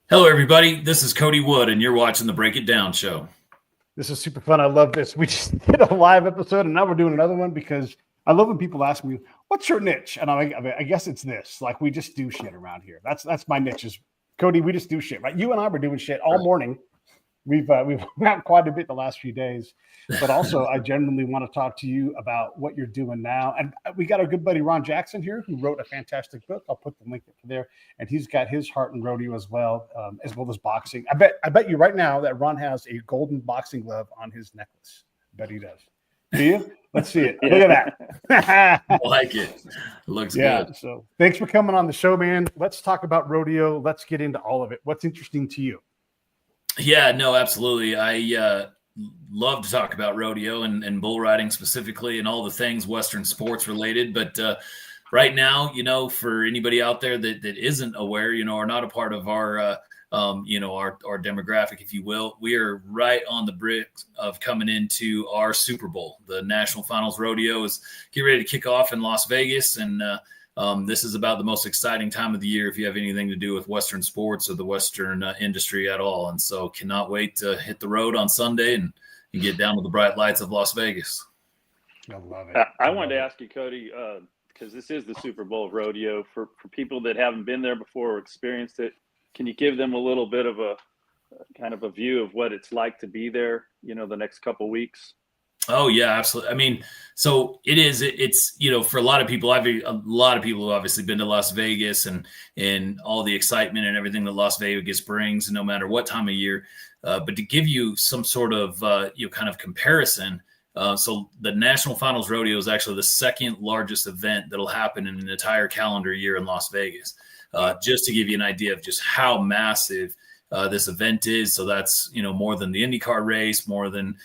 Hello, everybody. This is Cody Wood, and you're watching the Break It Down show. This is super fun. I love this. We just did a live episode, and now we're doing another one because I love when people ask me, "What's your niche?" And I guess it's this. Like, we just do shit around here. That's my niche. Is Cody? We just do shit. Right? You and I were doing shit all morning. We've gotten quite a bit the last few days, but also I genuinely want to talk to you about what you're doing now. And we got our good buddy Ron Jackson here, who wrote a fantastic book. I'll put the link up there, and he's got his heart in rodeo as well as boxing. I bet you right now that Ron has a golden boxing glove on his necklace. I bet he does. Do you? Let's see it. Look at that. I like it. It looks good. So thanks for coming on the show, man. Let's talk about rodeo. Let's get into all of it. What's interesting to you? Yeah, no, absolutely. I love to talk about rodeo and bull riding specifically and all the things Western sports related. But right now, for anybody out there that isn't aware, or not a part of our demographic, if you will, we are right on the brink of coming into our Super Bowl. The National Finals Rodeo is getting ready to kick off in Las Vegas, and this is about the most exciting time of the year if you have anything to do with Western sports or the Western industry at all. And so cannot wait to hit the road on Sunday and get down to the bright lights of Las Vegas. I love it. I wanted to ask you, Cody, because this is the Super Bowl of rodeo. For people that haven't been there before or experienced it, can you give them a little bit of a kind of a view of what it's like to be there, the next couple of weeks? Oh yeah, absolutely. I mean, so it's for a lot of people, a lot of people have obviously been to Las Vegas and all the excitement and everything that Las Vegas brings, no matter what time of year. But to give you some sort of kind of comparison, so the National Finals Rodeo is actually the second largest event that'll happen in an entire calendar year in Las Vegas. Just to give you an idea of just how massive this event is. So that's, more than the IndyCar race, more than,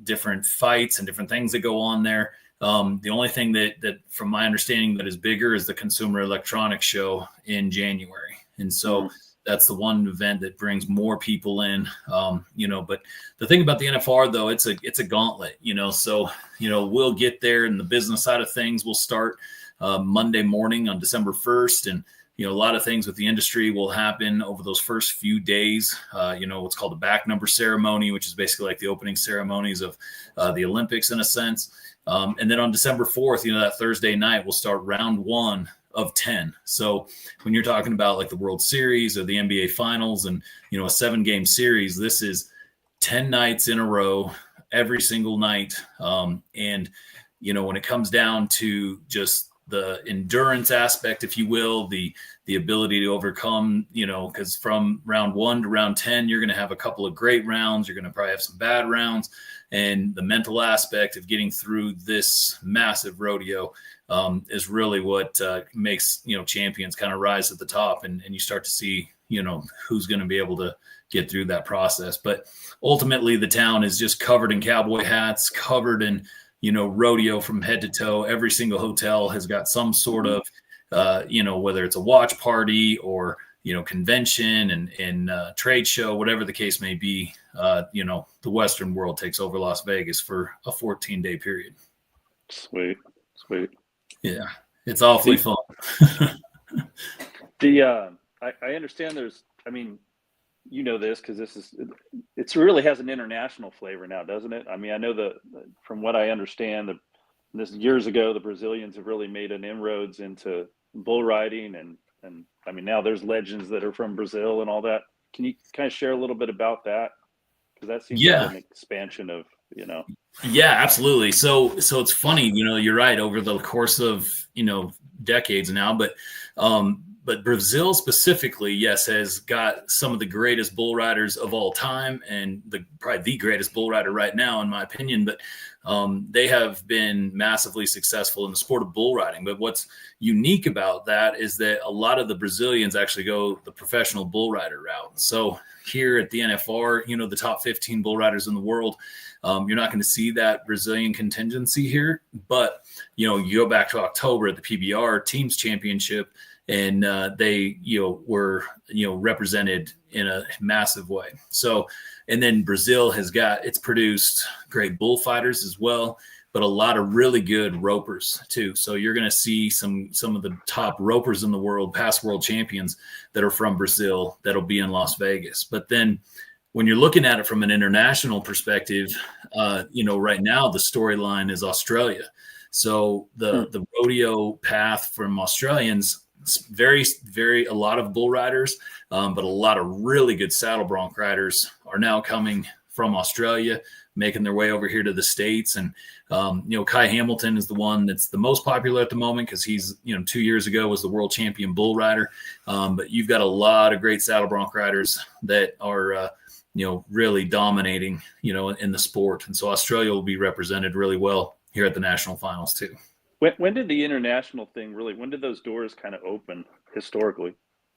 different fights and different things that go on there. The only thing that from my understanding that is bigger is the Consumer Electronics Show in January. And so that's the one event that brings more people in, but the thing about the NFR though, it's a gauntlet, so, we'll get there, and the business side of things will start Monday morning on December 1st. And, a lot of things with the industry will happen over those first few days. What's called the back number ceremony, which is basically like the opening ceremonies of the Olympics in a sense. And then on December 4th, that Thursday night, we'll start round 1 of 10. So when you're talking about like the World Series or the NBA Finals and, a 7-game series, this is 10 nights in a row, every single night. And, when it comes down to just the endurance aspect, if you will, the ability to overcome, because from round 1 to round 10, you're going to have a couple of great rounds. You're going to probably have some bad rounds. And the mental aspect of getting through this massive rodeo is really what makes, champions kind of rise at the top. And you start to see, who's going to be able to get through that process. But ultimately, the town is just covered in cowboy hats, covered in, rodeo from head to toe. Every single hotel has got some sort of, whether it's a watch party or, convention and trade show, whatever the case may be, the Western world takes over Las Vegas for a 14-day period. Sweet. Yeah, it's awfully fun. I understand this because it really has an international flavor now, doesn't it? I mean, I know from what I understand, this years ago, the Brazilians have really made an inroads into bull riding and I mean, now there's legends that are from Brazil and all that. Can you kind of share a little bit about that? Because that seems like an expansion of, Yeah, absolutely. So it's funny, you're right, over the course of, decades now, but Brazil specifically, yes, has got some of the greatest bull riders of all time, and probably the greatest bull rider right now, in my opinion. But they have been massively successful in the sport of bull riding. But what's unique about that is that a lot of the Brazilians actually go the professional bull rider route. So here at the NFR, the top 15 bull riders in the world, you're not going to see that Brazilian contingency here. But, you go back to October at the PBR Teams Championship, and they, were, represented in a massive way. So, and then Brazil it's produced great bullfighters as well. but a lot of really good ropers too. So you're going to see some of the top ropers in the world, past world champions that are from Brazil that'll be in Las Vegas. But then when you're looking at it from an international perspective, right now the storyline is Australia. So the rodeo path from Australians, very, very, a lot of bull riders, but a lot of really good saddle bronc riders are now coming from Australia, making their way over here to the States. And, Kai Hamilton is the one that's the most popular at the moment because he's, 2 years ago was the world champion bull rider. But you've got a lot of great saddle bronc riders that are, really dominating, in the sport. And so Australia will be represented really well here at the national finals too. When did the international thing when did those doors kind of open historically?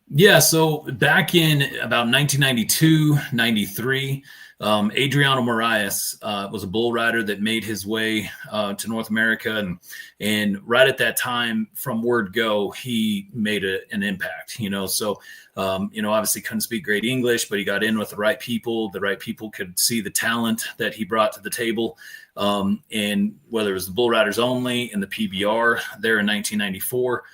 Yeah, so back in about 1992, 93, Adriano Moraes was a bull rider that made his way to North America. And right at that time, from word go, he made an impact, So, obviously couldn't speak great English, but he got in with the right people. The right people could see the talent that he brought to the table. And whether it was the bull riders only in the PBR there in 1994,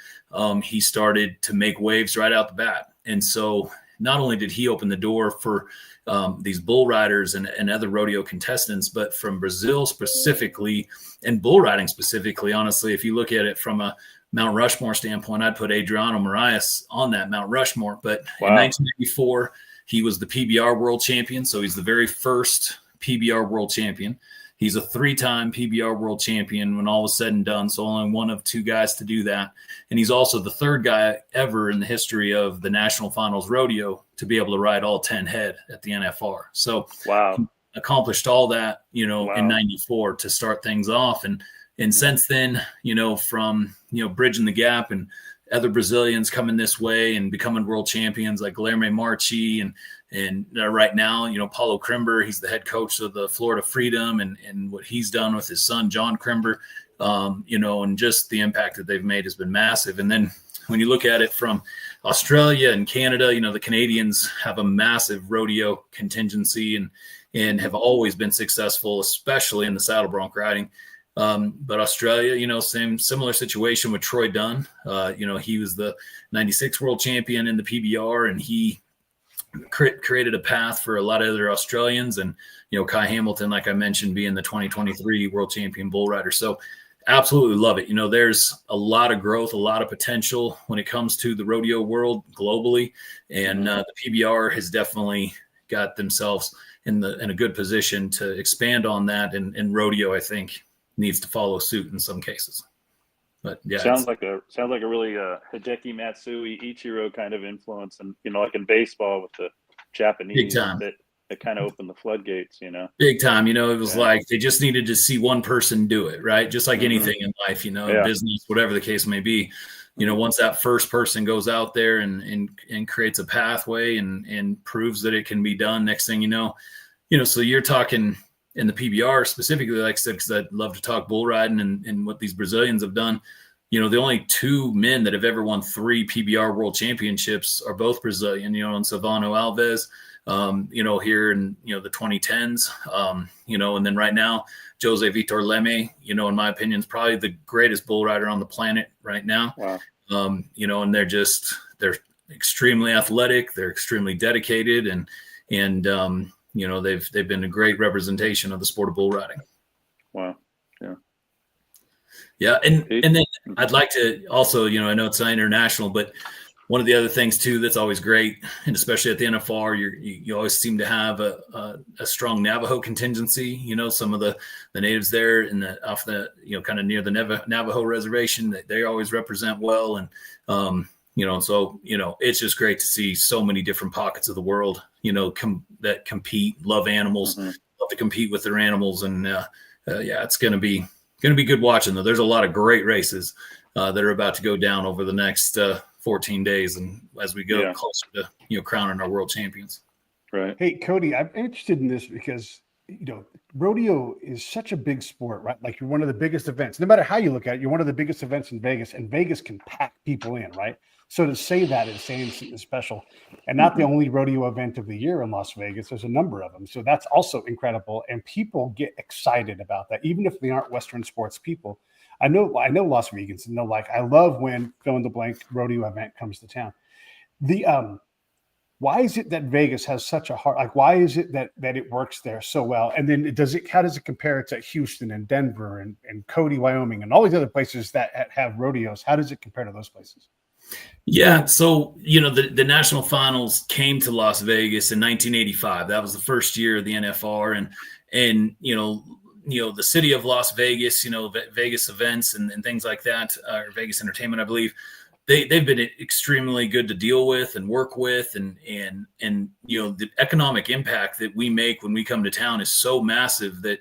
he started to make waves right out the bat. And so not only did he open the door for these bull riders and other rodeo contestants, but from Brazil specifically and bull riding specifically, honestly, if you look at it from a Mount Rushmore standpoint, I'd put Adriano Moraes on that Mount Rushmore. But in 1994, he was the PBR world champion. So he's the very first PBR world champion. He's a 3-time PBR world champion when all was said and done. So only one of 2 guys to do that. And he's also the 3rd guy ever in the history of the National Finals Rodeo to be able to ride all 10 head at the NFR. So he accomplished all that, in 94 to start things off. And since then, from, bridging the gap and other Brazilians coming this way and becoming world champions like Guilherme Marchi and right now, Paulo Crimber, he's the head coach of the Florida Freedom and what he's done with his son, John Crimber, and just the impact that they've made has been massive. And then when you look at it from Australia and Canada, the Canadians have a massive rodeo contingency and have always been successful, especially in the saddle bronc riding. But Australia, similar situation with Troy Dunn. He was the 96 world champion in the PBR and he created a path for a lot of other Australians and, Kai Hamilton, like I mentioned, being the 2023 world champion bull rider. So absolutely love it. There's a lot of growth, a lot of potential when it comes to the rodeo world globally. And the PBR has definitely got themselves in a good position to expand on that. And rodeo, I think, needs to follow suit in some cases. But yeah, sounds like a really Hideki Matsui, Ichiro kind of influence, and like in baseball with the Japanese that kind of opened the floodgates. Big time. It was like they just needed to see one person do it, right? Just like anything in life, in business, whatever the case may be. Once that first person goes out there and creates a pathway and proves that it can be done, next thing you know, so you're talking. In the PBR specifically, like I said, because I love to talk bull riding and what these Brazilians have done. The only 2 men that have ever won 3 PBR world championships are both Brazilian, and Silvano Alves, here in, the 2010s, and then right now, Jose Vitor Leme, in my opinion, is probably the greatest bull rider on the planet right now. Wow. And they're extremely athletic. They're extremely dedicated and they've been a great representation of the sport of bull riding. Wow. Yeah. And then I'd like to also, I know it's not international, but one of the other things too, that's always great. And especially at the NFR, you always seem to have a strong Navajo contingency, some of the natives there off the, kind of near the Navajo reservation, they always represent well. And, so, it's just great to see so many different pockets of the world, that compete, love animals, love to compete with their animals. And it's going to be good watching though. There's a lot of great races that are about to go down over the next 14 days. And as we go closer to, crowning our world champions. Right. Hey, Cody, I'm interested in this because, rodeo is such a big sport, right? Like you're one of the biggest events, no matter how you look at it, you're one of the biggest events in Vegas and Vegas can pack people in, right? So to say that is saying something special, and not the only rodeo event of the year in Las Vegas. There's a number of them. So that's also incredible. And people get excited about that, even if they aren't Western sports people. I know Las Vegans, and they're like, I love when fill in the blank rodeo event comes to town. Why is it that Vegas has such a hard, like, why is it that it works there so well? And then how does it compare to Houston and Denver and Cody, Wyoming, and all these other places that have rodeos? How does it compare to those places? Yeah. So, the national finals came to Las Vegas in 1985. That was the first year of the NFR. And the city of Las Vegas, Vegas events and things like that, or Vegas Entertainment, I believe, they've been extremely good to deal with and work with. And the economic impact that we make when we come to town is so massive that,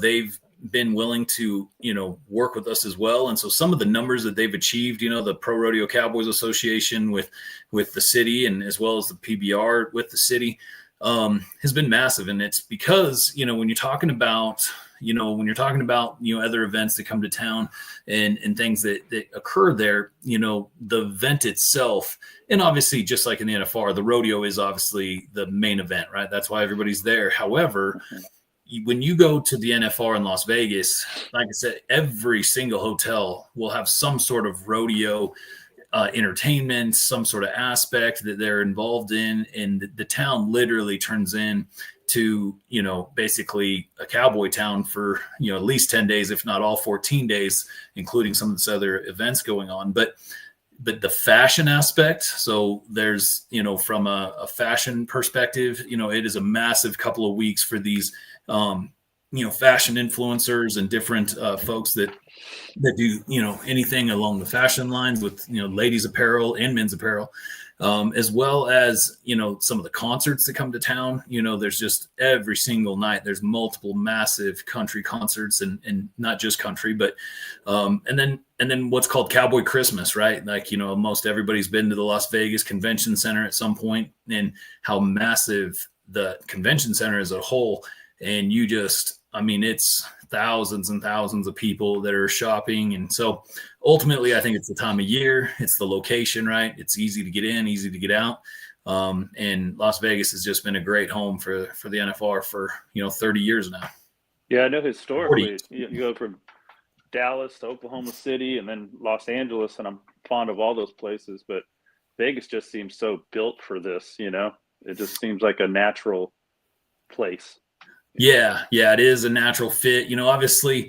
they've been willing to, work with us as well. And so some of the numbers that they've achieved, the Pro Rodeo Cowboys Association with the city, and as well as the PBR with the city, has been massive. And it's because, when you're talking about, other events that come to town and things that occur there, the event itself, and obviously just like in the NFR, the rodeo is obviously the main event, right? That's why everybody's there. However, when you go to the NFR in Las Vegas, like I said, every single hotel will have some sort of rodeo entertainment, some sort of aspect that they're involved in, and the town literally turns in to, basically a cowboy town for, at least 10 days, if not all 14 days, including some of this other events going on. But the fashion aspect, so there's, from a fashion perspective, it is a massive couple of weeks for these, fashion influencers and different folks that do, anything along the fashion lines with, ladies apparel and men's apparel, as well as, some of the concerts that come to town. There's just every single night, there's multiple massive country concerts and not just country, but, and then what's called Cowboy Christmas, right? Like, most everybody's been to the Las Vegas Convention Center at some point, and how massive the convention center as a whole. And it's thousands and thousands of people that are shopping. And so ultimately, I think it's the time of year, it's the location, right? It's easy to get in, easy to get out. And Las Vegas has just been a great home for the NFR for, 30 years now. Yeah, I know historically you go from Dallas to Oklahoma City and then Los Angeles, and I'm fond of all those places, but Vegas just seems so built for this, it just seems like a natural place. Yeah, it is a natural fit. Obviously,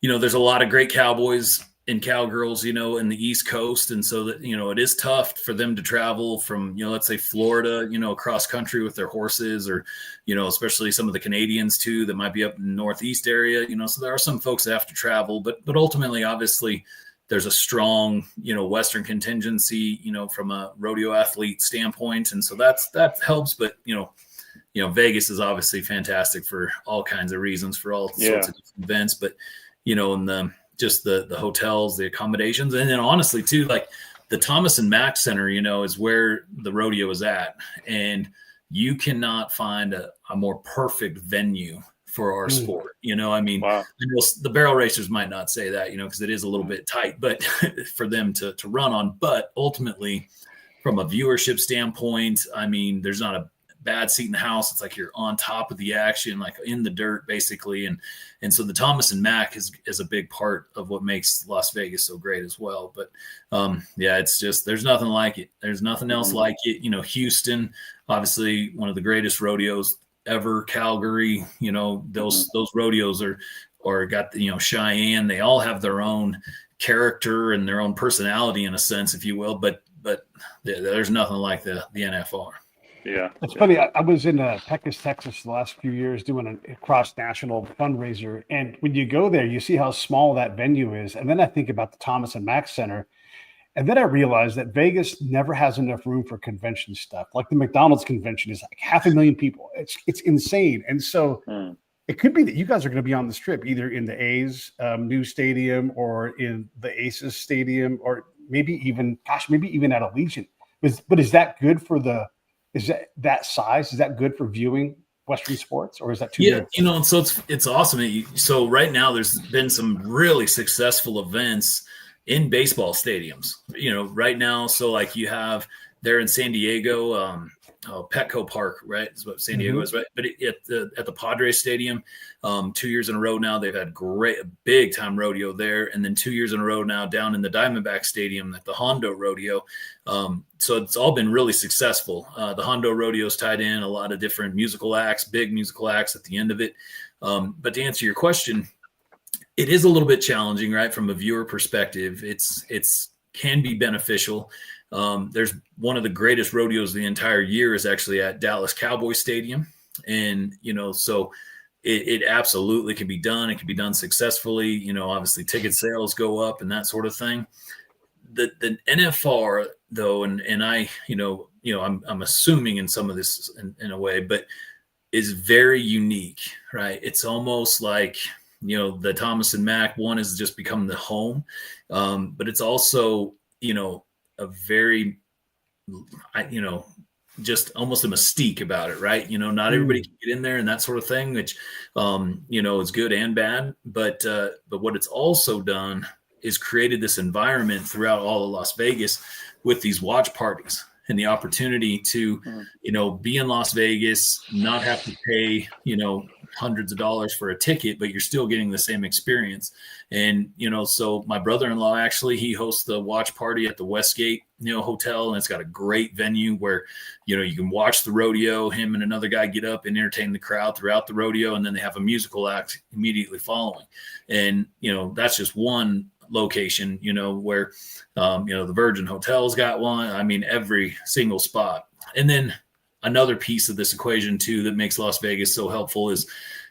there's a lot of great cowboys and cowgirls, in the East Coast. And so that, it is tough for them to travel from, let's say Florida, across country with their horses, or, especially some of the Canadians too, that might be up in the Northeast area, so there are some folks that have to travel, but ultimately, obviously, there's a strong, Western contingency, from a rodeo athlete standpoint. And so that helps, but, Vegas is obviously fantastic for all kinds of reasons, for all sorts of different events, but, and the hotels, the accommodations, and then honestly too, like the Thomas and Mack Center, is where the rodeo is at. And you cannot find a more perfect venue for our sport. Wow. I know the barrel racers might not say that, because it is a little bit tight, but for them to run on, but ultimately from a viewership standpoint, there's not a bad seat in the house. It's like you're on top of the action, like in the dirt basically. And so the Thomas and Mack is a big part of what makes Las Vegas so great as well. But it's just, there's nothing like it. There's nothing else like it. Houston, obviously one of the greatest rodeos ever. Calgary, those rodeos are got, Cheyenne, they all have their own character and their own personality in a sense, if you will, but there's nothing like the NFR. Yeah, it's funny. I was in Pecos, Texas, the last few years doing a cross-national fundraiser, and when you go there, you see how small that venue is. And then I think about the Thomas and Mack Center, and then I realized that Vegas never has enough room for convention stuff. Like the McDonald's convention is like 500,000 people. It's insane, and so it could be that you guys are going to be on the Strip, either in the A's new stadium or in the Aces stadium, or maybe even at Allegiant. But is that good for the? Is that size? Is that good for viewing Western sports, or is that too big? So it's awesome. So right now there's been some really successful events in baseball stadiums, right now. So like you have there in San Diego, Petco Park, right? Is what San Diego is, right? But at the Padres Stadium, 2 years in a row now, they've had great big time rodeo there, and then 2 years in a row now down in the Diamondback Stadium at the Hondo Rodeo. So it's all been really successful. The Hondo Rodeo's tied in a lot of different musical acts, big musical acts at the end of it. But to answer your question, it is a little bit challenging, right? From a viewer perspective, it's can be beneficial. There's one of the greatest rodeos of the entire year is actually at Dallas Cowboy Stadium. And, so it absolutely can be done. It can be done successfully. Obviously ticket sales go up and that sort of thing. The NFR though, and I, I'm assuming in some of this in a way, but is very unique, right? It's almost like, the Thomas and Mack one has just become the home. But it's also, a very, just almost a mystique about it, right? Not everybody can get in there and that sort of thing, which, is good and bad. But what it's also done is created this environment throughout all of Las Vegas with these watch parties and the opportunity to, be in Las Vegas, not have to pay, hundreds of dollars for a ticket, but you're still getting the same experience. And, so my brother-in-law, actually, he hosts the watch party at the Westgate, hotel. And it's got a great venue where, you can watch the rodeo, him and another guy get up and entertain the crowd throughout the rodeo. And then they have a musical act immediately following. And, that's just one location, where, the Virgin Hotel's got one. I mean, every single spot. And then another piece of this equation too that makes Las Vegas so helpful is,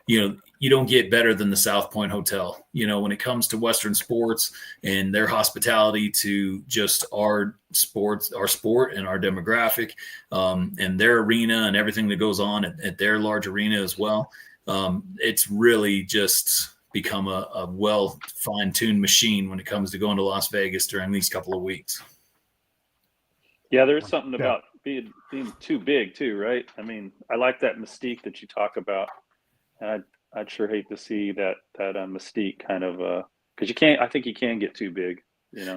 you don't get better than the South Point Hotel, when it comes to Western sports and their hospitality to just our sport and our demographic, and their arena and everything that goes on at their large arena as well. It's really just become a well fine-tuned machine when it comes to going to Las Vegas during these couple of weeks. Yeah, there's something about being too big too, right? I mean, I like that mystique that you talk about, and I'd sure hate to see that mystique kind of because I think you can get too big,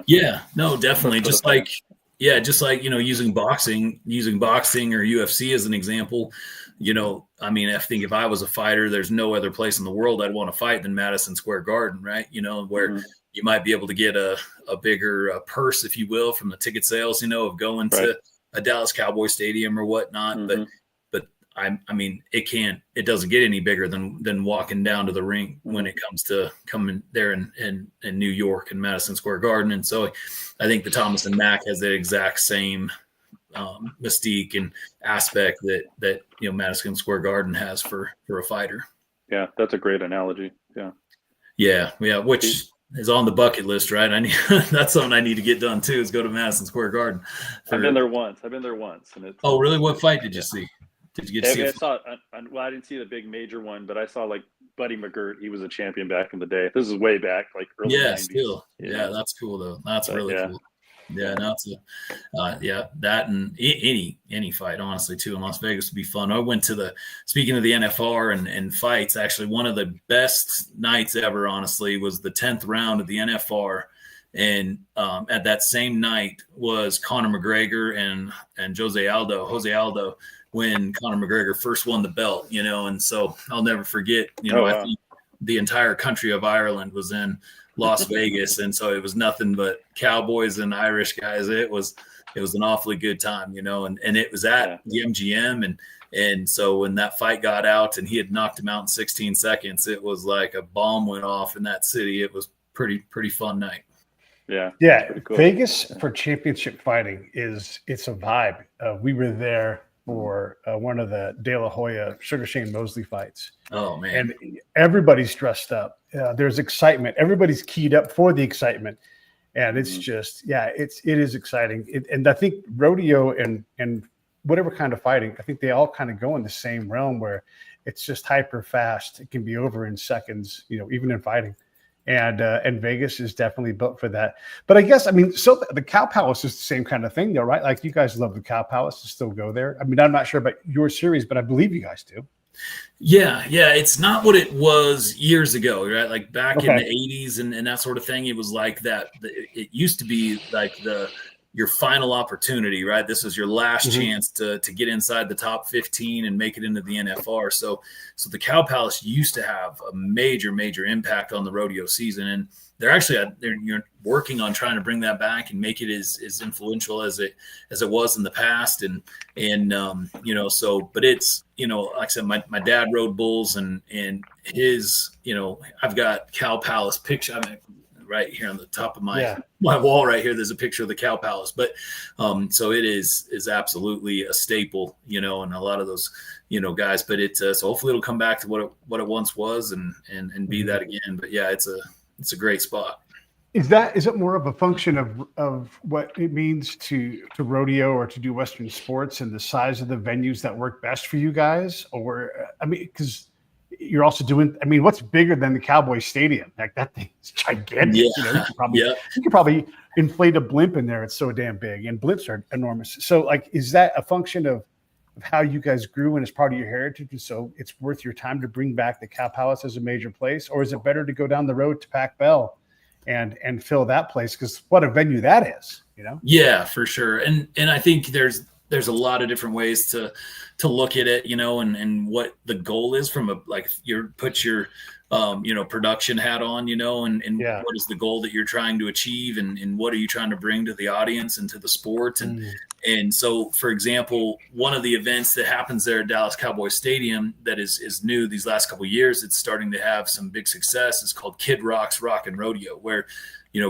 Yeah, no, definitely. Just like using boxing or UFC as an example. I mean, I think if I was a fighter, there's no other place in the world I'd want to fight than Madison Square Garden, right? Where you might be able to get a bigger purse, if you will, from the ticket sales, of going to a Dallas Cowboy Stadium or whatnot. But I mean, it doesn't get any bigger than walking down to the ring when it comes to coming there in New York and Madison Square Garden. And so I think the Thomas and Mack has the exact same mystique and aspect that Madison Square Garden has for a fighter. Yeah, that's a great analogy. Yeah, which is on the bucket list, right? That's something I need to get done too, is go to Madison Square Garden. I've been there once, and it's. Oh, really? What fight did you see? Did you get to see? I didn't see the big major one, but I saw like Buddy McGirt. He was a champion back in the day. This is way back, like early 90s. Still. Yeah, that's cool though. That's really cool. Yeah, that and any fight, honestly, too, in Las Vegas would be fun. I went to speaking of the NFR and fights, actually, one of the best nights ever, honestly, was the 10th round of the NFR. And at that same night was Conor McGregor and Jose Aldo, when Conor McGregor first won the belt, and so I'll never forget, I think the entire country of Ireland was in Las Vegas, and so it was nothing but cowboys and Irish guys. It was an awfully good time, and it was at the MGM, and so when that fight got out and he had knocked him out in 16 seconds, it was like a bomb went off in that city. It was pretty fun night. Yeah. Cool. Vegas for championship fighting it's a vibe. We were there for one of the De La Hoya Sugar Shane Mosley fights. Oh man! And everybody's dressed up. There's excitement. Everybody's keyed up for the excitement, and it's just it is exciting. And I think rodeo and whatever kind of fighting, I think they all kind of go in the same realm where it's just hyper fast. It can be over in seconds, even in fighting. And Vegas is definitely built for that. But I guess, so the Cow Palace is the same kind of thing though, right? Like you guys love the Cow Palace to still go there. I'm not sure about your series, but I believe you guys do. Yeah, it's not what it was years ago, right? Like back in Okay. the 80s and that sort of thing. It was like that. It used to be like your final opportunity, right? This was your last chance to get inside the top 15 and make it into the NFR. So the Cow Palace used to have a major impact on the rodeo season, and they're actually you're working on trying to bring that back and make it as influential as it was in the past. And but it's, like I said, my dad rode bulls, and his, I've got Cow Palace picture. I mean, right here on the top of my wall right here, there's a picture of the Cow Palace. But so it is absolutely a staple, and a lot of those, guys. But it's so hopefully it'll come back to what it once was and be that again. But yeah, it's a great spot. Is it more of a function of what it means to rodeo or to do Western sports and the size of the venues that work best for you guys? Or, I mean, because you're also doing, I mean, what's bigger than the Cowboy Stadium? Like, that thing is gigantic. Yeah. You could probably inflate a blimp in there. It's so damn big, and blimps are enormous. So, like, is that a function of how you guys grew and as part of your heritage, and so it's worth your time to bring back the Cow Palace as a major place? Or is it better to go down the road to Pac Bell and fill that place, because what a venue that is, Yeah, for sure. And I think there's a lot of different ways to look at it, and what the goal is from put your production hat on, and what is the goal that you're trying to achieve, and what are you trying to bring to the audience and to the sport. And so, for example, one of the events that happens there at Dallas Cowboy Stadium that is new these last couple of years, it's starting to have some big success, is called Kid Rock's Rock and Rodeo, where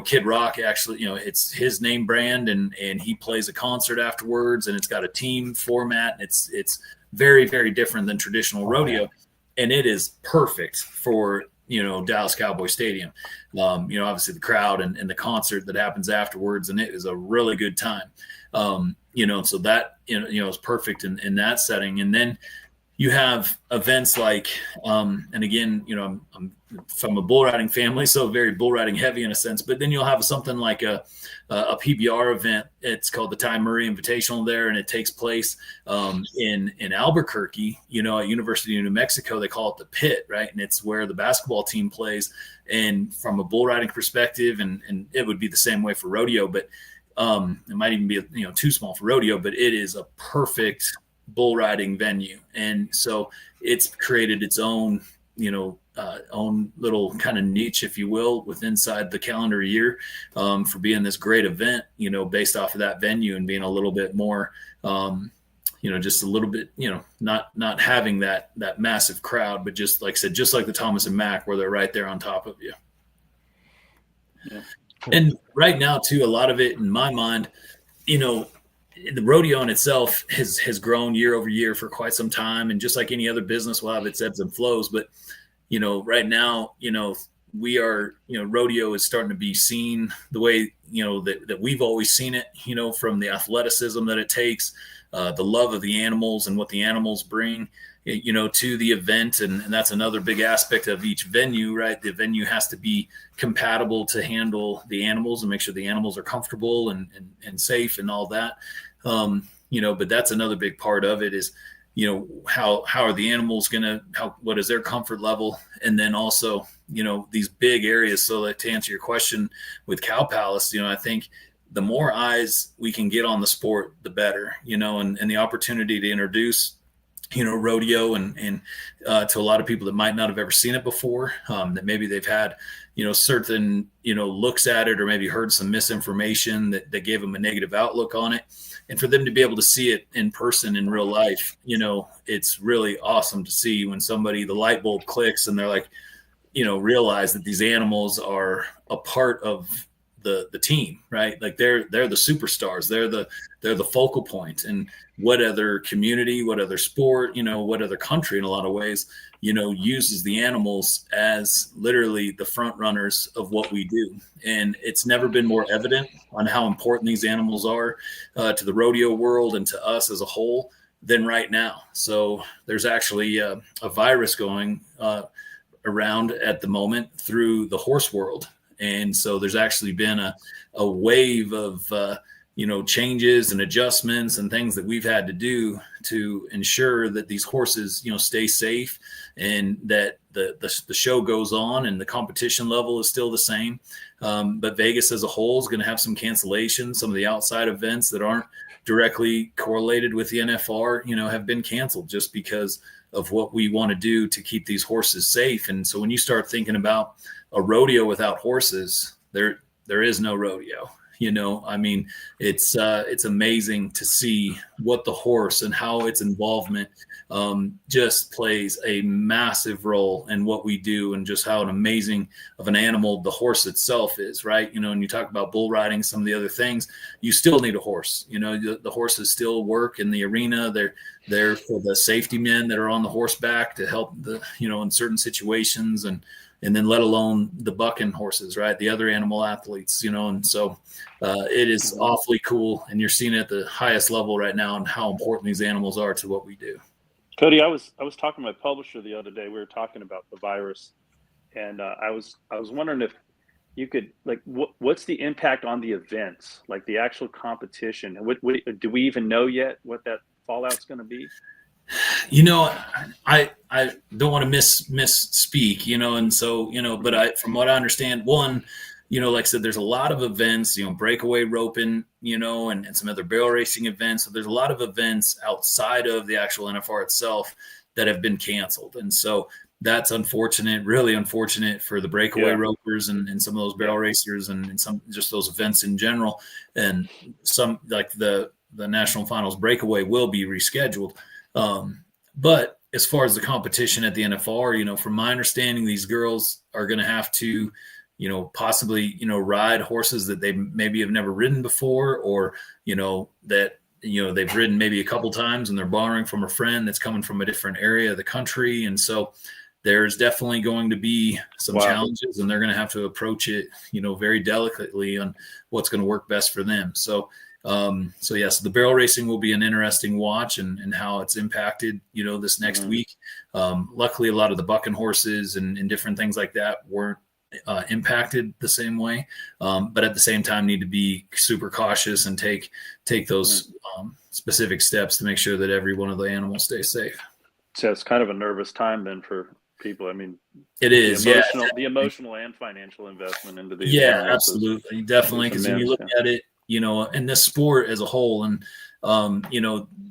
Kid Rock actually, it's his name brand, and he plays a concert afterwards, and it's got a team format, and it's very, very different than traditional rodeo. And it is perfect for, Dallas Cowboy Stadium. Obviously the crowd and the concert that happens afterwards, and it is a really good time. So that, is perfect in that setting. And then you have events like, and again, I'm from a bull riding family, so very bull riding heavy in a sense, but then you'll have something like a PBR event. It's called the Ty Murray Invitational there, and it takes place in Albuquerque, at University of New Mexico. They call it the Pit, right? And it's where the basketball team plays. And from a bull riding perspective, and it would be the same way for rodeo, but it might even be too small for rodeo, but it is a perfect bull riding venue. And so it's created its own own little kind of niche, if you will, with inside the calendar year, for being this great event, based off of that venue, and being a little bit more, just a little bit, not having that massive crowd, but just like I said, just like the Thomas and Mack, where they're right there on top of you. Yeah. And right now too, a lot of it in my mind, the rodeo in itself has grown year over year for quite some time. And just like any other business will have its ebbs and flows, but right now, we are, rodeo is starting to be seen the way, that we've always seen it, from the athleticism that it takes, the love of the animals and what the animals bring, to the event. And that's another big aspect of each venue, right? The venue has to be compatible to handle the animals and make sure the animals are comfortable and safe and all that. But that's another big part of it is, how are the animals what is their comfort level? And then also, these big areas. So that to answer your question with Cow Palace, I think the more eyes we can get on the sport, the better, and the opportunity to introduce, rodeo and to a lot of people that might not have ever seen it before, that maybe they've had, certain, looks at it, or maybe heard some misinformation that gave them a negative outlook on it. And for them to be able to see it in person in real life, it's really awesome to see when the light bulb clicks and they're like, realize that these animals are a part of the team, right? Like they're the superstars. They're the focal point. And what other community, what other sport, what other country in a lot of ways, uses the animals as literally the front runners of what we do. And it's never been more evident on how important these animals are to the rodeo world and to us as a whole than right now. So there's actually a virus going around at the moment through the horse world. And so there's actually been a wave of, changes and adjustments and things that we've had to do to ensure that these horses, stay safe, and that the show goes on and the competition level is still the same. But Vegas as a whole is going to have some cancellations. Some of the outside events that aren't directly correlated with the NFR, have been canceled just because of what we want to do to keep these horses safe. And so when you start thinking about a rodeo without horses, there is no rodeo. It's amazing to see what the horse and how its involvement just plays a massive role in what we do, and just how an amazing of an animal the horse itself is, right? And you talk about bull riding, some of the other things, you still need a horse. The horses still work in the arena. They're there for the safety men that are on the horseback to help in certain situations, and then let alone the bucking horses, right? The other animal athletes, and so it is awfully cool. And you're seeing it at the highest level right now and how important these animals are to what we do. Cody, I was talking to my publisher the other day. We were talking about the virus, and I was wondering if you could, like, what's the impact on the events, like the actual competition? What do we even know yet what that fallout's going to be? I don't want to misspeak, and so, but from what I understand, one, like I said, there's a lot of events, breakaway roping, and some other barrel racing events. So there's a lot of events outside of the actual NFR itself that have been canceled. And so that's unfortunate, really unfortunate for the breakaway ropers and some of those barrel racers and some, just those events in general. And some, like the national finals breakaway, will be rescheduled. But as far as the competition at the NFR, from my understanding, these girls are going to have to, possibly, ride horses that they maybe have never ridden before, or, that, they've ridden maybe a couple times and they're borrowing from a friend that's coming from a different area of the country. And so there's definitely going to be some challenges, and they're going to have to approach it, very delicately on what's going to work best for them. So yes, the barrel racing will be an interesting watch, and how it's impacted, this next week. Luckily, a lot of the bucking horses and different things like that weren't impacted the same way, but at the same time need to be super cautious and take those specific steps to make sure that every one of the animals stays safe. So it's kind of a nervous time then for people. I mean, it is the emotional and financial investment into these. Absolutely, definitely, because when you look at it, and this sport as a whole, and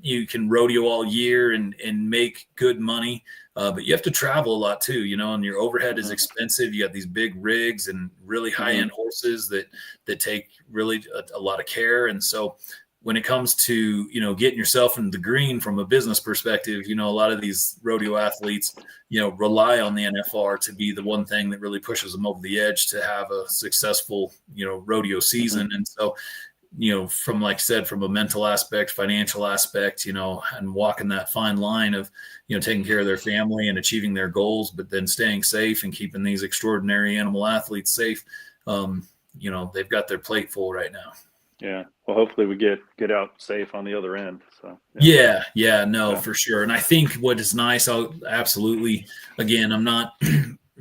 you can rodeo all year and make good money, but you have to travel a lot too, and your overhead is expensive. You got these big rigs and really high-end horses that take really a lot of care. And so when it comes to, getting yourself into the green from a business perspective, a lot of these rodeo athletes, rely on the NFR to be the one thing that really pushes them over the edge to have a successful, rodeo season. And so, from, like I said, from a mental aspect, financial aspect, and walking that fine line of, taking care of their family and achieving their goals, but then staying safe and keeping these extraordinary animal athletes safe, they've got their plate full right now. Yeah. Well, hopefully we get out safe on the other end. So for sure. And I think what is nice, absolutely, again, I'm not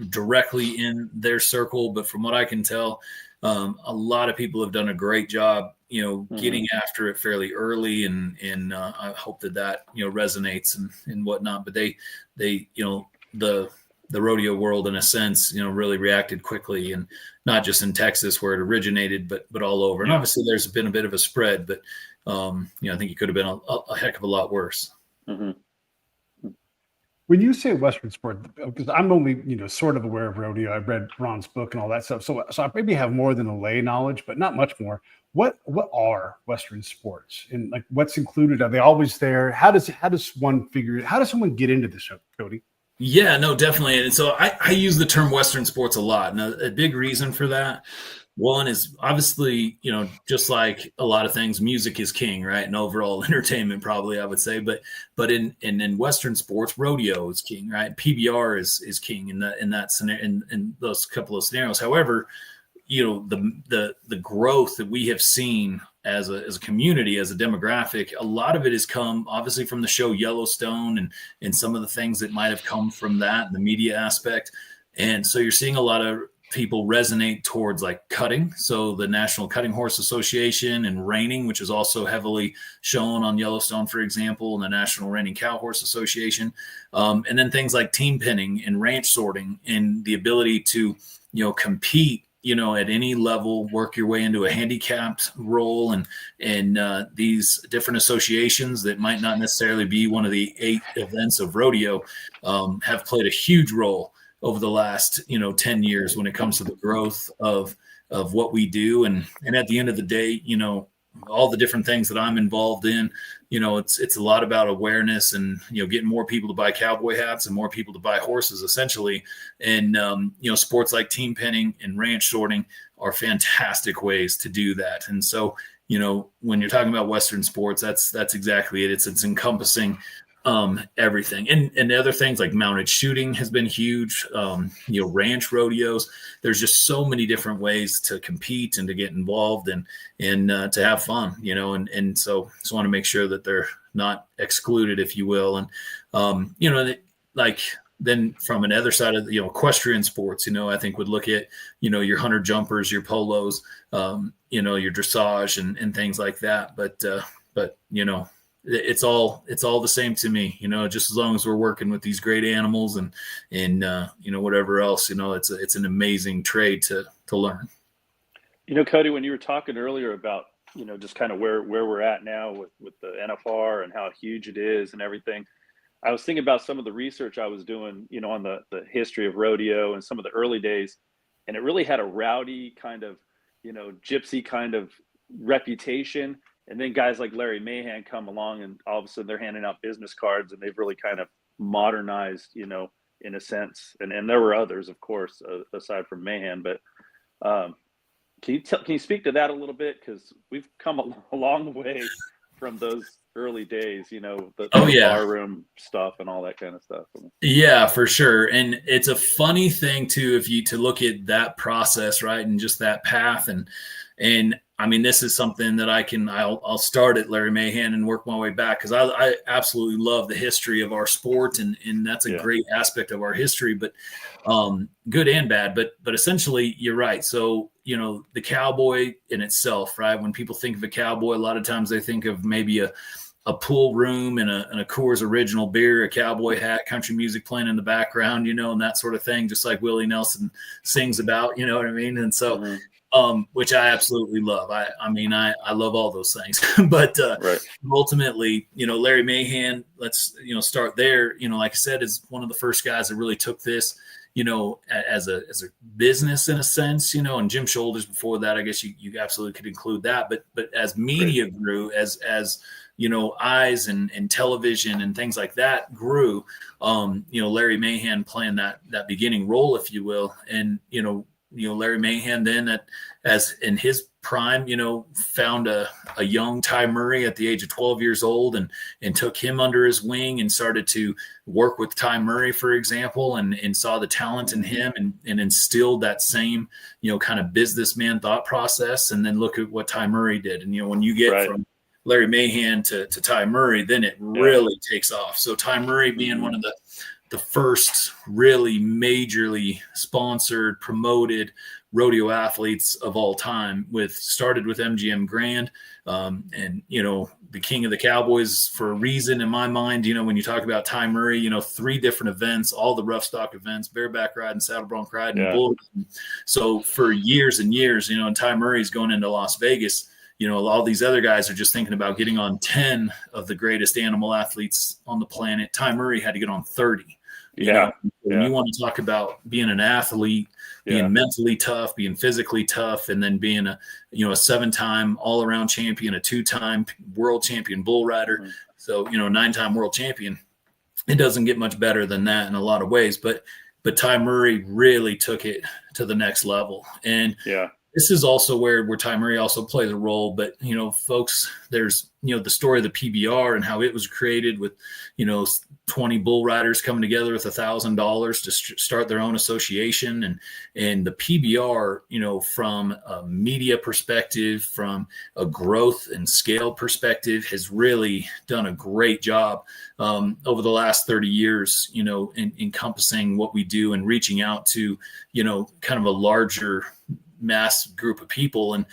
directly in their circle, but from what I can tell, a lot of people have done a great job, getting after it fairly early, and I hope that resonates and whatnot. But they the rodeo world, in a sense, really reacted quickly, and not just in Texas where it originated, but all over. And obviously there's been a bit of a spread, but I think it could have been a heck of a lot worse. When you say Western sport, because I'm only, sort of aware of rodeo, I've read Ron's book and all that stuff. So I maybe have more than a lay knowledge, but not much more. What are Western sports, and like what's included? Are they always there? How does one figure? How does someone get into this, Cody? Yeah, no, definitely. And so I use the term Western sports a lot. And a big reason for that, one is obviously, just like a lot of things, music is king, right? And overall entertainment, probably, I would say. But in Western sports, rodeo is king, right? PBR is king in that scenario, in those couple of scenarios. However, the growth that we have seen as a community, as a demographic, a lot of it has come obviously from the show Yellowstone and some of the things that might have come from that, the media aspect. And so you're seeing a lot of people resonate towards like cutting. So the National Cutting Horse Association and reining, which is also heavily shown on Yellowstone, for example, and the National Reining Cow Horse Association. And then things like team pinning and ranch sorting and the ability to, compete, at any level, work your way into a handicapped role, and these different associations that might not necessarily be one of the 8 events of rodeo have played a huge role over the last 10 years when it comes to the growth of what we do. And at the end of the day, all the different things that I'm involved in, it's a lot about awareness and, getting more people to buy cowboy hats and more people to buy horses, essentially. And, sports like team penning and ranch sorting are fantastic ways to do that. And so, when you're talking about Western sports, that's exactly it. It's encompassing everything. And the other things like mounted shooting has been huge. Ranch rodeos. There's just so many different ways to compete and to get involved and to have fun, and so just want to make sure that they're not excluded, if you will. And, like then from another side of equestrian sports, I think would look at, your hunter jumpers, your polos, your dressage and things like that. But it's all the same to me, just as long as we're working with these great animals and whatever else, it's an amazing trade to learn. Cody, when you were talking earlier about, just kind of where we're at now with the NFR and how huge it is and everything, I was thinking about some of the research I was doing, on the history of rodeo and some of the early days. And it really had a rowdy kind of, gypsy kind of reputation. And then guys like Larry Mahan come along and all of a sudden they're handing out business cards and they've really kind of modernized, in a sense. And there were others, of course, aside from Mahan. But can you speak to that a little bit? Because we've come a long way from those early days, the barroom stuff and all that kind of stuff. Yeah, for sure. And it's a funny thing too, to look at that process, right? And just that path. And I mean, this is something that I'll start at Larry Mahan and work my way back, because I absolutely love the history of our sport, and that's a great aspect of our history, but good and bad. But essentially, you're right. So, the cowboy in itself, right? When people think of a cowboy, a lot of times they think of maybe a pool room and a Coors Original beer, a cowboy hat, country music playing in the background, and that sort of thing, just like Willie Nelson sings about, you know what I mean? And so, which I absolutely love. I love all those things, but ultimately, Larry Mahan, let's, start there, like I said, is one of the first guys that really took this, as a business in a sense, and Jim Shoulders before that, I guess you absolutely could include that. But as media grew, as eyes and television and things like that grew, Larry Mahan playing that beginning role, if you will. And, Larry Mahan then as in his prime, found a young Ty Murray at the age of 12 years old and took him under his wing and started to work with Ty Murray, for example, and saw the talent in him and instilled that same, kind of businessman thought process. And then look at what Ty Murray did. And, when you get from Larry Mahan to Ty Murray, then it really takes off. So Ty Murray being one of the first really majorly sponsored, promoted rodeo athletes of all time, started with MGM Grand, and the king of the cowboys for a reason in my mind. When you talk about Ty Murray, 3 different events, all the rough stock events, bareback riding, saddle bronc riding, bull riding. So for years and years, and Ty Murray's going into Las Vegas, all these other guys are just thinking about getting on 10 of the greatest animal athletes on the planet. Ty Murray had to get on 30. When you want to talk about being an athlete, being mentally tough, being physically tough, and then being a 7-time all-around champion, a 2-time world champion bull rider, so 9-time world champion, it doesn't get much better than that in a lot of ways. But Ty Murray really took it to the next level, and this is also where Ty Murray also plays a role. But, folks, there's, the story of the PBR and how it was created with, 20 bull riders coming together with $1,000 to start their own association. And the PBR, from a media perspective, from a growth and scale perspective, has really done a great job over the last 30 years, encompassing what we do and reaching out to, kind of a larger mass group of people. And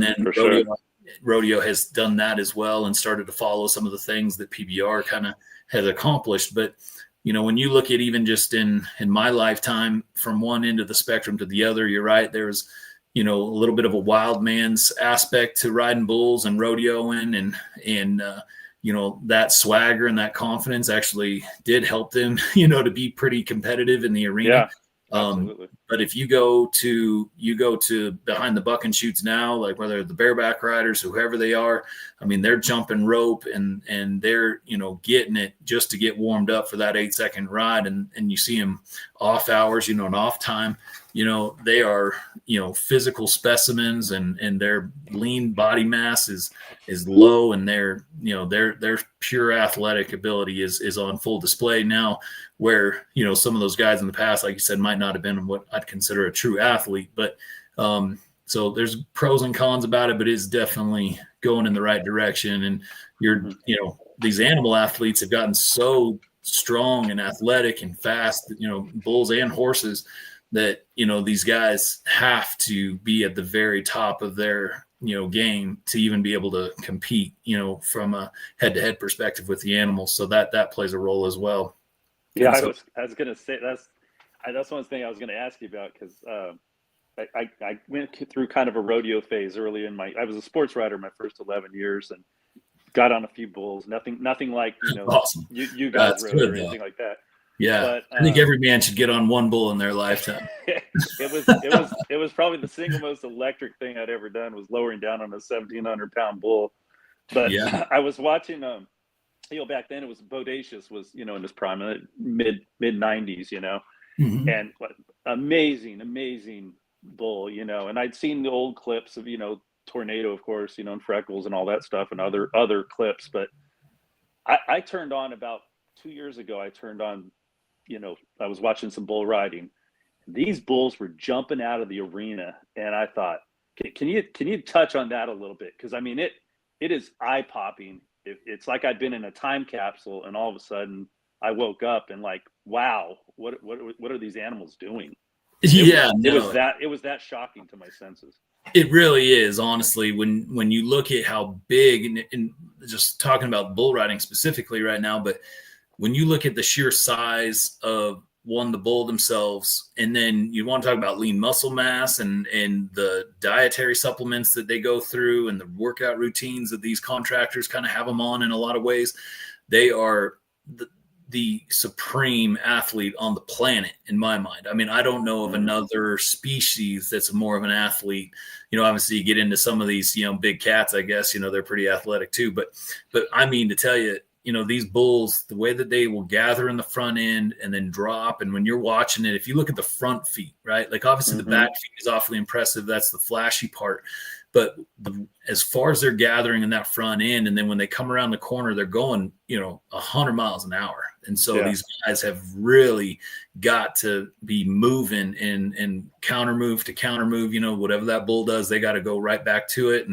then rodeo has done that as well and started to follow some of the things that PBR kind of has accomplished. But, when you look at even just in my lifetime, from one end of the spectrum to the other, you're right. There's, a little bit of a wild man's aspect to riding bulls and rodeoing, and that swagger and that confidence actually did help them, to be pretty competitive in the arena. Yeah. Absolutely. But if you go to behind the buck and shoots now, like whether the bareback riders, whoever they are, I mean, they're jumping rope and they're, getting it just to get warmed up for that 8-second ride. And you see them off hours, and off time, they are, physical specimens, and their lean body mass is low, and their pure athletic ability is on full display now, where, some of those guys in the past, like you said, might not have been what I'd consider a true athlete. But so there's pros and cons about it, but it's definitely going in the right direction. And these animal athletes have gotten so strong and athletic and fast, bulls and horses, that, these guys have to be at the very top of their, game to even be able to compete, from a head-to-head perspective with the animals. So that plays a role as well. Yeah, I was going to say that's one thing I was going to ask you about, because I went through kind of a rodeo phase early I was a sports rider my first 11 years and got on a few bulls. Nothing like, awesome. you guys rode or anything like that. Yeah, but, I think every man should get on one bull in their lifetime. It was probably the single most electric thing I'd ever done, was lowering down on a 1,700-pound bull. But yeah. I was watching back then it was Bodacious was, in his prime, mid 90s, mm-hmm. and what amazing bull, and I'd seen the old clips of, Tornado, of course, and Freckles and all that stuff, and other clips. But I turned on about 2 years ago, I was watching some bull riding. These bulls were jumping out of the arena, and I thought, can you touch on that a little bit? Because I mean, it is eye popping. It's like I'd been in a time capsule, and all of a sudden I woke up and like, wow, what are these animals doing? It was that shocking to my senses. It really is, honestly, when you look at how big, and just talking about bull riding specifically right now, but when you look at the sheer size of the bull themselves, and then you want to talk about lean muscle mass and the dietary supplements that they go through and the workout routines that these contractors kind of have them on, in a lot of ways, they are the supreme athlete on the planet, in my mind. I mean, I don't know of another species that's more of an athlete. Obviously you get into some of these, big cats, I guess, they're pretty athletic too, but I mean, to tell you, these bulls, the way that they will gather in the front end and then drop. And when you're watching it, if you look at the front feet, right? Like obviously the back feet is awfully impressive. That's the flashy part. But as far as they're gathering in that front end, and then when they come around the corner, they're going, 100 miles an hour. And so these guys have really got to be moving and counter move to counter move, whatever that bull does, they got to go right back to it.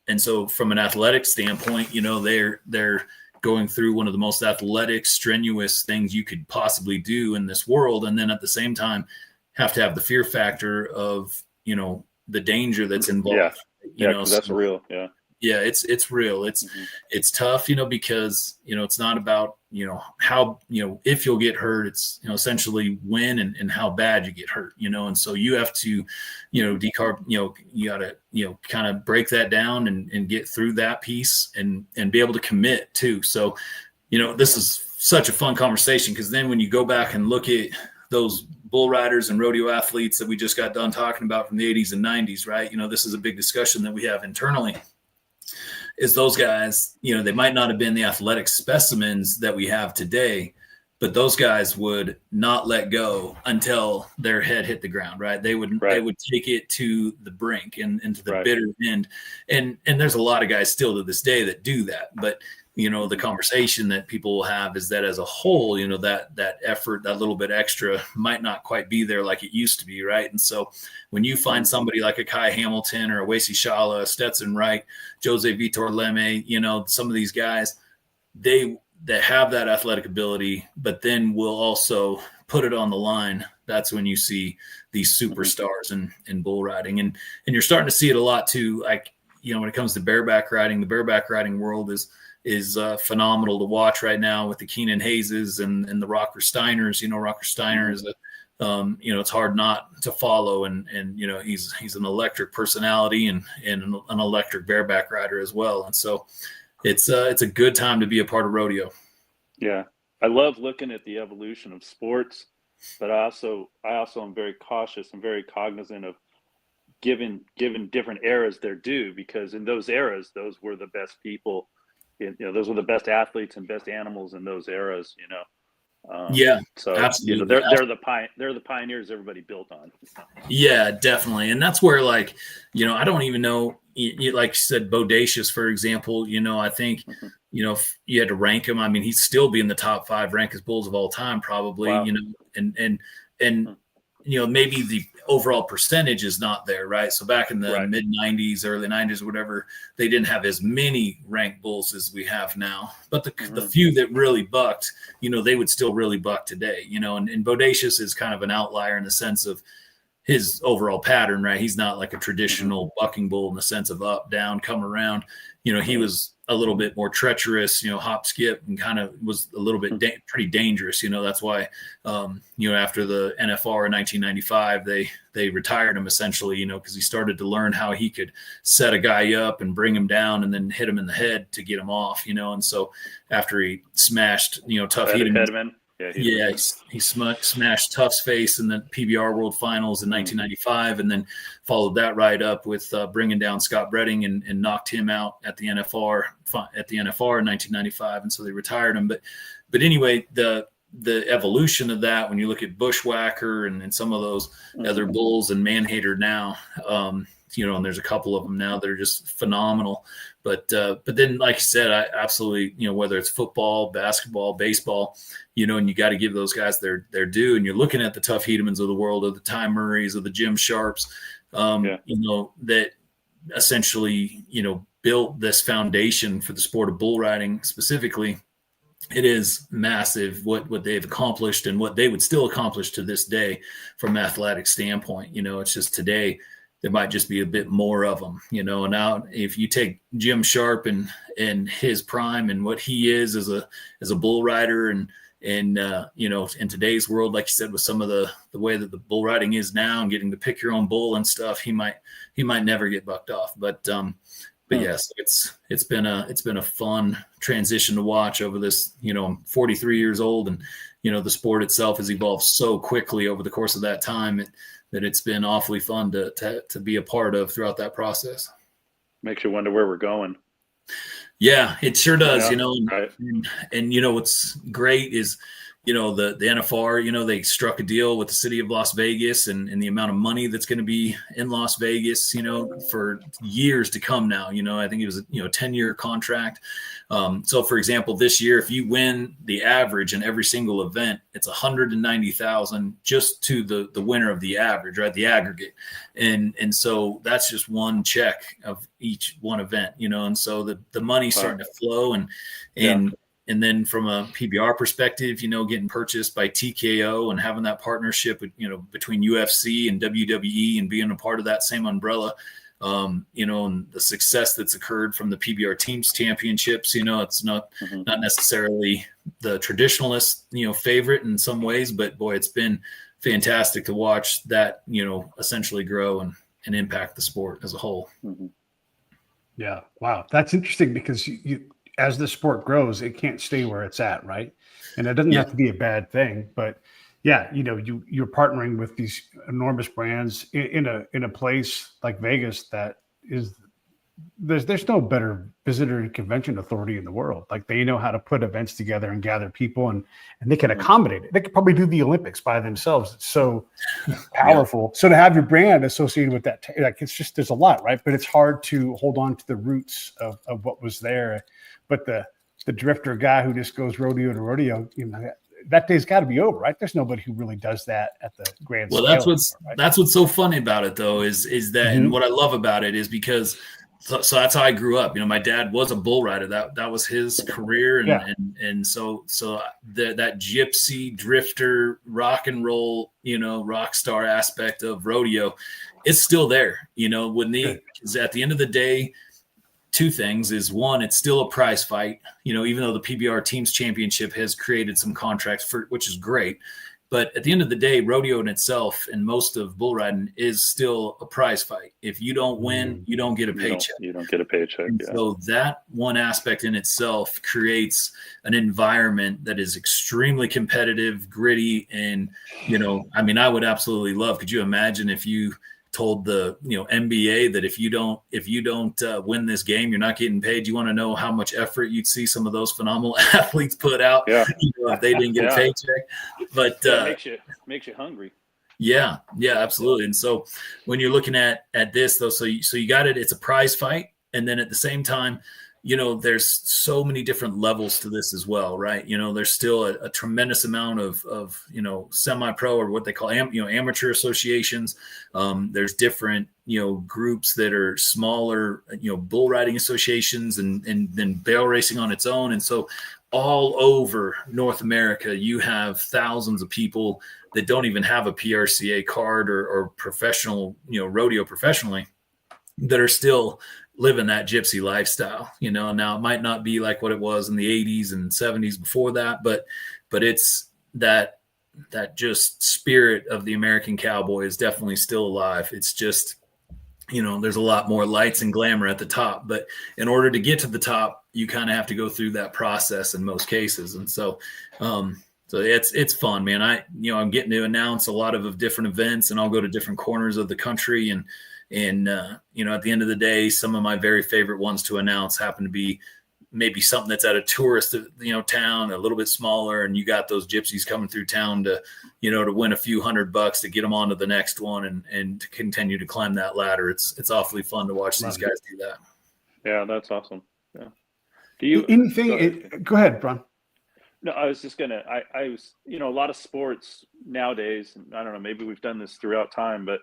And so from an athletic standpoint, they're going through one of the most athletic, strenuous things you could possibly do in this world. And then at the same time, have to have the fear factor of, the danger that's involved. That's real. Yeah, it's real. It's tough, because, it's not about, how, if you'll get hurt, it's, essentially when and how bad you get hurt, and so you have to, decarb, you gotta, kind of break that down and get through that piece and be able to commit too. So, this is such a fun conversation, because then when you go back and look at those bull riders and rodeo athletes that we just got done talking about from the 80s and 90s, right? This is a big discussion that we have internally, is those guys, they might not have been the athletic specimens that we have today, but those guys would not let go until their head hit the ground, right? They would take it to the brink and to the bitter end. And there's a lot of guys still to this day that do that. But, the conversation that people will have is that as a whole, that effort, that little bit extra might not quite be there like it used to be, right? And so when you find somebody like a Kai Hamilton or a Wasey Shala, Stetson Wright, Jose Vitor Leme, some of these guys, that have that athletic ability, but then will also put it on the line. That's when you see these superstars in bull riding. And you're starting to see it a lot too. Like, when it comes to bareback riding, the bareback riding world is phenomenal to watch right now with the Keenan Hayeses and the Rocker Steiners. Rocker Steiner is it's hard not to follow. And he's an electric personality and an electric bareback rider as well. And so it's a good time to be a part of rodeo. Yeah. I love looking at the evolution of sports, but I also am very cautious and very cognizant of giving different eras their due, because in those eras, those were the best people, those were the best athletes and best animals in those eras, So absolutely. They're the pioneers everybody built on. Yeah, definitely. And that's where, like, I don't even know, like you said, Bodacious, for example, I think, if you had to rank him, I mean, he'd still be in the top 5 ranked bulls of all time, probably. Wow. And maybe the overall percentage is not there, right? So back in the mid 90s, early 90s, whatever, they didn't have as many ranked bulls as we have now. But the few that really bucked, they would still really buck today, and Bodacious is kind of an outlier in the sense of his overall pattern, right? He's not like a traditional bucking bull in the sense of up, down, come around. He was a little bit more treacherous, hop, skip, and kind of was a little bit pretty dangerous. That's why, after the NFR in 1995, they retired him essentially, because he started to learn how he could set a guy up and bring him down and then hit him in the head to get him off, and so after he smashed, Tough Hedeman. He smashed Tuff's face in the PBR World Finals in 1995, and then followed that right up with bringing down Scott Bretting and knocked him out at the NFR in 1995, and so they retired him. But anyway, the evolution of that, when you look at Bushwhacker and some of those other bulls and Manhater now, and there's a couple of them now that are just phenomenal. But then, like you said, I absolutely, whether it's football, basketball, baseball, and you got to give those guys their due. And you're looking at the Tough Hedemans of the world, or the Ty Murrays, or the Jim Sharps, that essentially, built this foundation for the sport of bull riding specifically. It is massive what they've accomplished and what they would still accomplish to this day from an athletic standpoint. It's just today there might just be a bit more of them, and now if you take Jim Sharp and his prime and what he is as a bull rider and in today's world, like you said, with some of the way that the bull riding is now and getting to pick your own bull and stuff, he might never get bucked off. But yes, it's been a fun transition to watch over this. I'm 43 years old, and the sport itself has evolved so quickly over the course of that time that it's been awfully fun to be a part of throughout that process. Makes you wonder where we're going. Yeah, it sure does. Right. And what's great is, the NFR, they struck a deal with the city of Las Vegas and the amount of money that's going to be in Las Vegas, for years to come now. I think it was a 10-year contract. So for example, this year, if you win the average in every single event, it's $190,000 just to the winner of the average, right? The aggregate. And so that's just one check of each one event, and so the money's starting to flow and then from a PBR perspective, getting purchased by TKO and having that partnership with, between UFC and WWE and being a part of that same umbrella, and the success that's occurred from the PBR teams championships, it's not necessarily the traditionalist, favorite in some ways, but boy, it's been fantastic to watch that, essentially grow and impact the sport as a whole. Mm-hmm. Yeah. Wow. That's interesting because you as the sport grows, it can't stay where it's at, right? And it doesn't have to be a bad thing, but yeah, you're partnering with these enormous brands in a place like Vegas that is there's no better visitor and convention authority in the world. Like they know how to put events together and gather people, and they can accommodate it. They could probably do the Olympics by themselves. It's so powerful. Yeah. So to have your brand associated with that, like it's just, there's a lot, right? But it's hard to hold on to the roots of what was there. But the drifter guy who just goes rodeo to rodeo, you know, that day's got to be over, right? There's nobody who really does that at the grand scale. Well, that's what's so funny about it, though, is that, and what I love about it is because, so that's how I grew up. You know, my dad was a bull rider. That was his career, and so that gypsy drifter rock and roll, you know, rock star aspect of rodeo, it's still there. You know, because at the end of the day, two things is one, it's still a prize fight, you know, even though the PBR Teams Championship has created some contracts which is great. But at the end of the day, rodeo in itself and most of bull riding is still a prize fight. If you don't win, you don't get a paycheck. You don't get a paycheck. Yeah. So that one aspect in itself creates an environment that is extremely competitive, gritty, and, you know, I mean, I would absolutely love. Could you imagine if you told the NBA that if you don't win this game, you're not getting paid? You want to know how much effort you'd see some of those phenomenal athletes put out if they didn't get a paycheck. But makes you hungry. Yeah, absolutely. And so when you're looking at this though, so you got it. It's a prize fight, and then at the same time, you know, there's so many different levels to this as well, right? You know, there's still a tremendous amount of you know, semi-pro or what they call amateur associations. There's different, you know, groups that are smaller, you know, bull riding associations, and then barrel racing on its own. And so all over North America, you have thousands of people that don't even have a PRCA card or professional, you know, rodeo professionally, that are still living that gypsy lifestyle. You know, now it might not be like what it was in the 80s and 70s before that, but it's that just spirit of the American cowboy is definitely still alive. It's just, you know, there's a lot more lights and glamour at the top, but in order to get to the top, you kind of have to go through that process in most cases. And so it's fun, man. I'm getting to announce a lot of different events, and I'll go to different corners of the country, and you know, at the end of the day, some of my very favorite ones to announce happen to be maybe something that's at a tourist, you know, town, a little bit smaller, and you got those gypsies coming through town to, you know, to win a few $100 to get them on to the next one and to continue to climb that ladder. It's awfully fun to watch these guys do that. Yeah, that's awesome. Yeah. Do you go ahead, Bron? No, I was just gonna. I was, you know, a lot of sports nowadays, and I don't know, maybe we've done this throughout time, but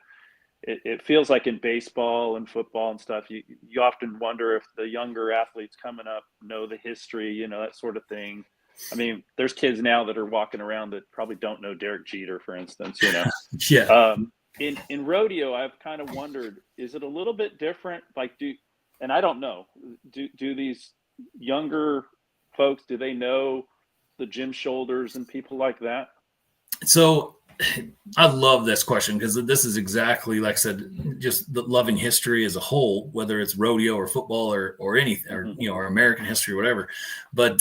it feels like in baseball and football and stuff, you often wonder if the younger athletes coming up know the history, you know, that sort of thing. I mean, there's kids now that are walking around that probably don't know Derek Jeter, for instance, you know. Yeah. In rodeo, I've kind of wondered, is it a little bit different? Like, and I don't know, do these younger folks, do they know the Jim Shoulders and people like that? So I love this question, because this is exactly, like I said, just the loving history as a whole, whether it's rodeo or football or anything, or, you know, or American history or whatever. But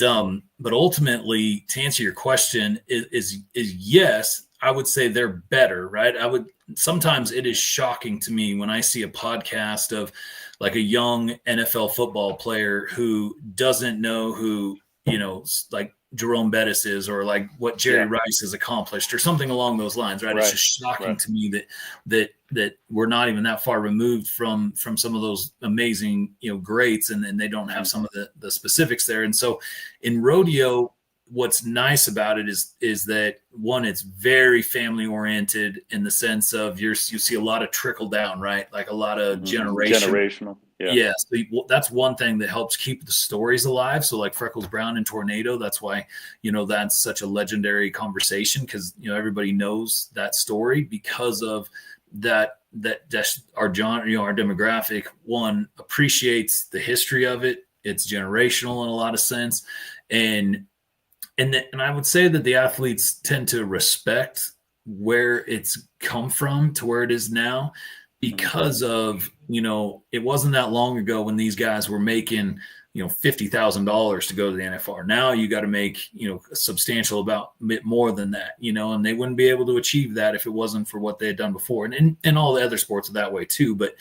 ultimately, to answer your question, is yes, I would say they're better, right? Sometimes it is shocking to me when I see a podcast of like a young NFL football player who doesn't know who, you know, like Jerome Bettis is, or like what Jerry Rice has accomplished, or something along those lines, right? It's just shocking to me that we're not even that far removed from some of those amazing, you know, greats, and they don't have some of the specifics there. And so in rodeo, what's nice about it is that, one, it's very family oriented in the sense of you see a lot of trickle down, right? Like a lot of generational. Yeah. So that's one thing that helps keep the stories alive. So like Freckles Brown and Tornado, that's why, you know, that's such a legendary conversation, because, you know, everybody knows that story because of that our genre, you know, our demographic, one, appreciates the history of it. It's generational in a lot of sense. And I would say that the athletes tend to respect where it's come from to where it is now, because of, you know, it wasn't that long ago when these guys were making, you know, $50,000 to go to the NFR. Now you got to make, you know, a substantial bit more than that, you know, and they wouldn't be able to achieve that if it wasn't for what they had done before. And all the other sports are that way too. But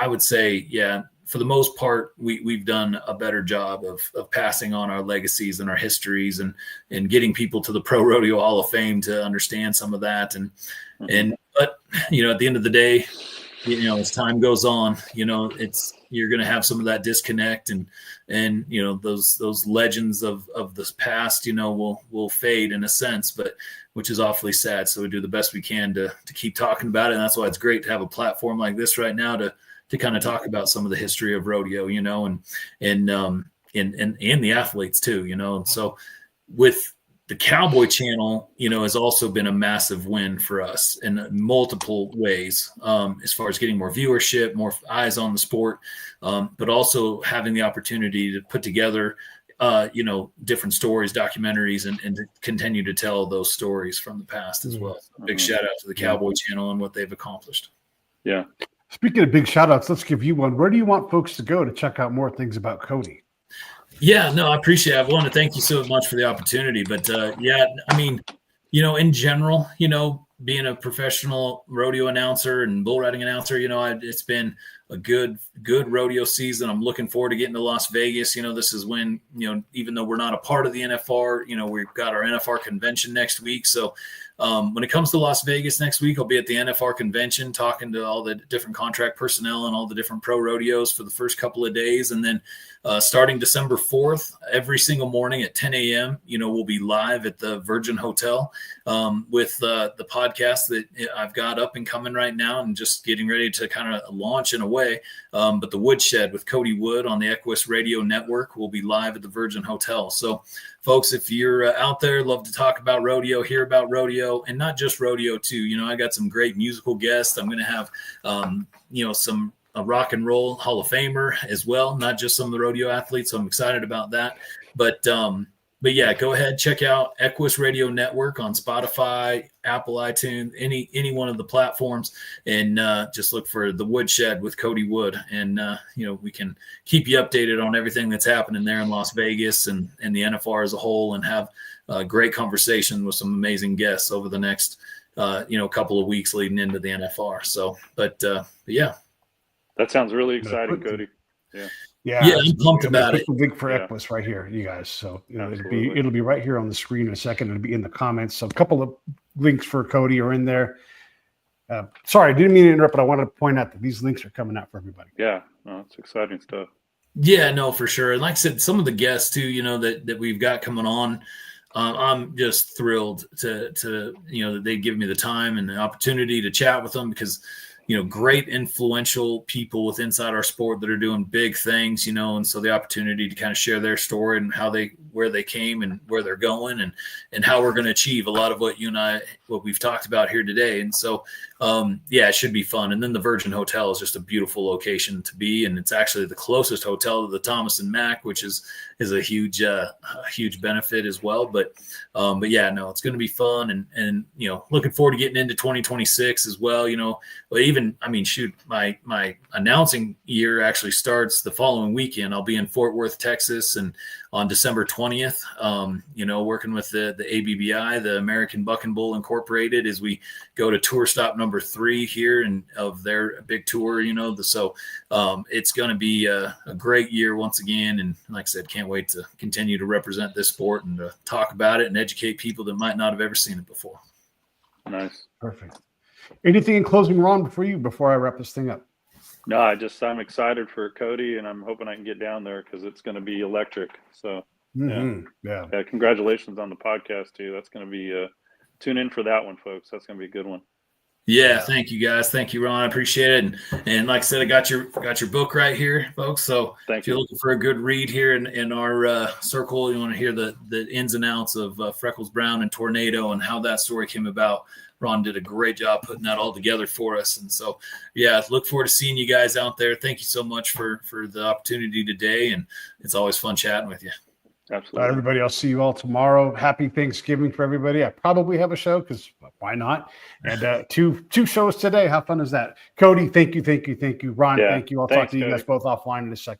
I would say, yeah, for the most part, we've done a better job of passing on our legacies and our histories and getting people to the Pro Rodeo Hall of Fame to understand some of that. But at the end of the day, as time goes on, you're going to have some of that disconnect and those legends of the past, will fade in a sense, but which is awfully sad. So we do the best we can to keep talking about it. And that's why it's great to have a platform like this right now to kind of talk about some of the history of rodeo, and the athletes too, And so with the Cowboy Channel, has also been a massive win for us in multiple ways, as far as getting more viewership, more eyes on the sport, but also having the opportunity to put together, different stories, documentaries, and to continue to tell those stories from the past as well. So big shout out to the Cowboy Channel and what they've accomplished. Yeah. Speaking of big shout outs, let's give you one. Where do you want folks to go to check out more things about Cody? Yeah, no, I appreciate it. I want to thank you so much for the opportunity. But in general, being a professional rodeo announcer and bull riding announcer, it's been a good rodeo season. I'm looking forward to getting to Las Vegas. This is when, even though we're not a part of the NFR, we've got our NFR convention next week. So when it comes to Las Vegas next week, I'll be at the NFR convention talking to all the different contract personnel and all the different pro rodeos for the first couple of days. And then starting December 4th, every single morning at 10 a.m., we'll be live at the Virgin Hotel with the podcast that I've got up and coming right now and just getting ready to kind of launch in a way. But the Woodshed with Cody Wood on the Equus Radio Network will be live at the Virgin Hotel. So folks, if you're out there, love to talk about rodeo, hear about rodeo, and not just rodeo too. I got some great musical guests. I'm going to have, some rock and roll Hall of Famer as well, not just some of the rodeo athletes. So I'm excited about that. But yeah, go ahead, check out Equus Radio Network on Spotify, Apple, iTunes, any one of the platforms, and just look for the Woodshed with Cody Wood. And, we can keep you updated on everything that's happening there in Las Vegas and the NFR as a whole, and have a great conversation with some amazing guests over the next, couple of weeks leading into the NFR. So, but yeah. That sounds really exciting, Cody. Yeah, I'm pumped about it. Link for Equus right here, you guys. So it'll be right here on the screen in a second. It'll be in the comments. So a couple of links for Cody are in there. Sorry, I didn't mean to interrupt, but I wanted to point out that these links are coming out for everybody. Yeah, no, it's exciting stuff. Yeah, no, for sure. And like I said, some of the guests too, that we've got coming on, I'm just thrilled to that they give me the time and the opportunity to chat with them, because great influential people with inside our sport that are doing big things, and so the opportunity to kind of share their story and where they came and where they're going and how we're going to achieve a lot of what you and I, what we've talked about here today. And so, it should be fun. And then the Virgin Hotel is just a beautiful location to be. And it's actually the closest hotel to the Thomas and Mack, which is a huge benefit as well. But yeah, no, it's going to be fun. And looking forward to getting into 2026 as well. But even, my announcing year actually starts the following weekend. I'll be in Fort Worth, Texas, and on December 20th, working with the ABBI, the American Buck and Bull Incorporated, as we go to tour stop number 3 here and of their big tour, so it's going to be a great year once again. And like I said, can't wait to continue to represent this sport and to talk about it and educate people that might not have ever seen it before. Nice. Perfect. Anything in closing, Ron, before I wrap this thing up? No, I'm excited for Cody, and I'm hoping I can get down there because it's going to be electric. So yeah. Congratulations on the podcast too. That's going to be tune in for that one, folks. That's going to be a good one. Yeah, thank you guys. Thank you, Ron. I appreciate it. And like I said, I got your book right here, folks. So if you're looking for a good read here in our circle, you want to hear the ins and outs of Freckles Brown and Tornado and how that story came about. Ron did a great job putting that all together for us. And so, yeah, look forward to seeing you guys out there. Thank you so much for the opportunity today. And it's always fun chatting with you. Absolutely. All right, everybody, I'll see you all tomorrow. Happy Thanksgiving for everybody. I probably have a show because why not? And two shows today. How fun is that? Cody, thank you. Ron, thank you. I'll talk to you guys both offline in a second.